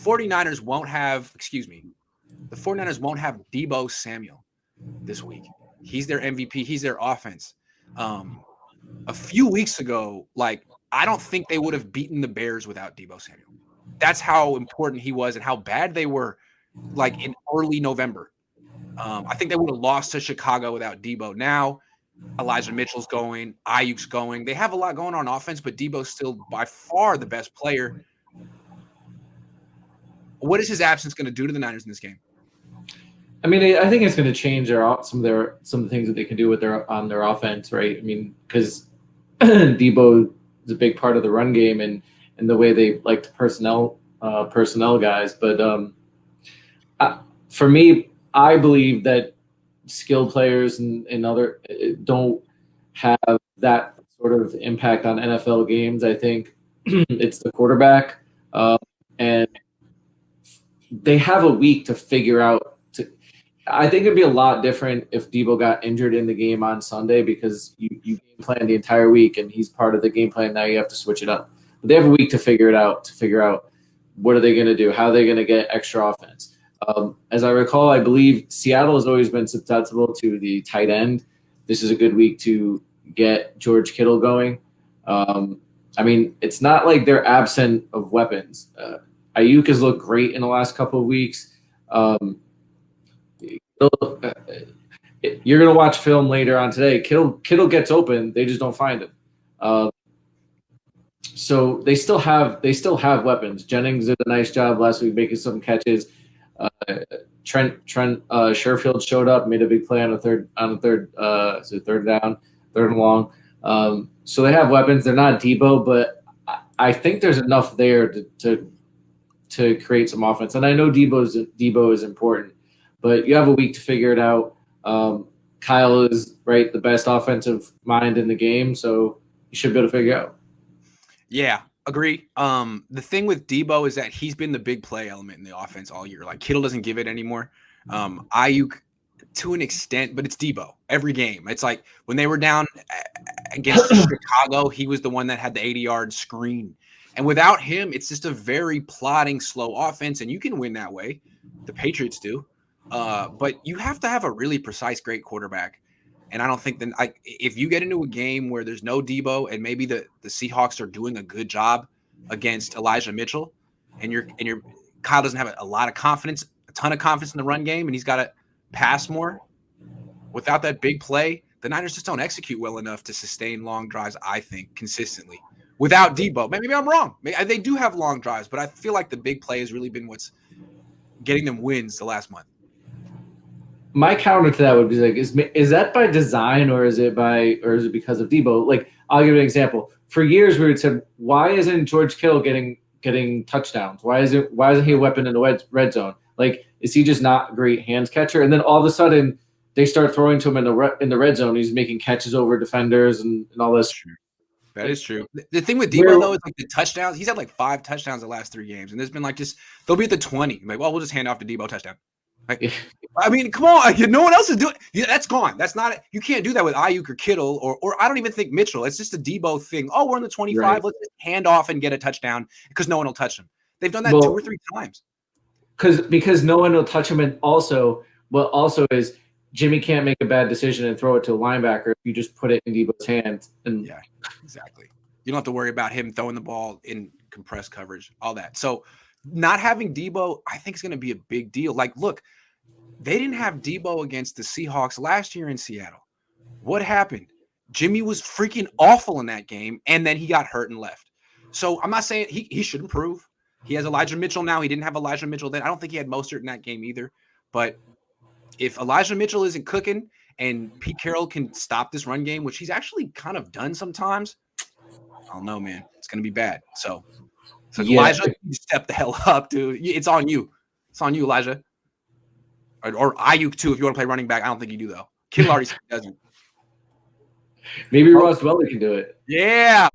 49ers won't have Deebo Samuel this week. He's their MVP. He's their offense. A few weeks ago, like, I don't think they would have beaten the Bears without Deebo Samuel. That's how important he was and how bad they were, like, in early November. I think they would have lost to Chicago without Deebo. Now, Elijah Mitchell's going, Ayuk's going. They have a lot going on offense, but Deebo's still by far the best player. What is his absence going to do to the Niners in this game? I mean, I think it's going to change some of the things that they can do with their offense, right? I mean, because Deebo is a big part of the run game and the way they like to personnel guys. But for me, I believe that skilled players and other don't have that sort of impact on NFL games. I think it's the quarterback, and they have a week to figure out. I think it'd be a lot different if Deebo got injured in the game on Sunday because you game plan the entire week and he's part of the game plan. Now you have to switch it up. But they have a week to figure it out, to figure out what are they going to do, how are they going to get extra offense. As I recall, I believe Seattle has always been susceptible to the tight end. This is a good week to get George Kittle going. I mean, it's not like they're absent of weapons. Ayuk has looked great in the last couple of weeks. You're going to watch film later on today. Kittle gets open. They just don't find him. So they still have weapons. Jennings did a nice job last week making some catches. Trent Sherfield showed up, made a big play on a third down, third and long. So they have weapons. They're not Deebo, but I think there's enough there to create some offense. And I know Deebo is important, but you have a week to figure it out. Kyle is the best offensive mind in the game, so you should be able to figure it out. Yeah, agree. The thing with Deebo is that he's been the big play element in the offense all year. Like, Kittle doesn't give it anymore. Ayuk to an extent, but it's Deebo every game. It's like when they were down against Chicago, he was the one that had the 80-yard screen. And without him, it's just a very plodding, slow offense, and you can win that way. The Patriots do. But you have to have a really precise, great quarterback. And I don't think that if you get into a game where there's no Deebo and maybe the Seahawks are doing a good job against Elijah Mitchell, and Kyle doesn't have a ton of confidence in the run game, and he's got to pass more. Without that big play, the Niners just don't execute well enough to sustain long drives, I think, consistently. Without Deebo, maybe I'm wrong. They do have long drives, but I feel like the big play has really been what's getting them wins the last month. My counter to that would be is that by design or is it because of Deebo? Like, I'll give you an example. For years we would say, why isn't George Kittle getting touchdowns? Why isn't he a weapon in the red zone? Like, is he just not a great hands catcher? And then all of a sudden they start throwing to him in the red zone. He's making catches over defenders and all this. That is true. The thing with Deebo, though, is like the touchdowns. He's had like 5 touchdowns the last 3 games, and there's been they'll be at the 20. Like, well, we'll just hand off to Deebo touchdown. Like, I mean, come on, no one else is doing. Yeah, that's gone. That's not. You can't do that with Ayuk or Kittle or I don't even think Mitchell. It's just a Deebo thing. Oh, we're in the 25. Right. Let's just hand off and get a touchdown because no one will touch him. They've done that 2 or 3 times. Because no one will touch him, and also is Jimmy can't make a bad decision and throw it to a linebacker if you just put it in Deebo's hands. And yeah, exactly. You don't have to worry about him throwing the ball in compressed coverage, all that. So not having Deebo, I think, is going to be a big deal. Like, look, they didn't have Deebo against the Seahawks last year in Seattle. What happened? Jimmy was freaking awful in that game, and then he got hurt and left. So I'm not saying he should improve. He has Elijah Mitchell now. He didn't have Elijah Mitchell then. I don't think he had Mostert in that game either. But if Elijah Mitchell isn't cooking and Pete Carroll can stop this run game, which he's actually kind of done sometimes, I don't know, man. It's going to be bad. So yeah. Elijah, you step the hell up, dude. It's on you. It's on you, Elijah. Or Ayuk, too, if you want to play running back. I don't think you do, though. Kittle already doesn't. Maybe Ross Dwelly can do it. Yeah.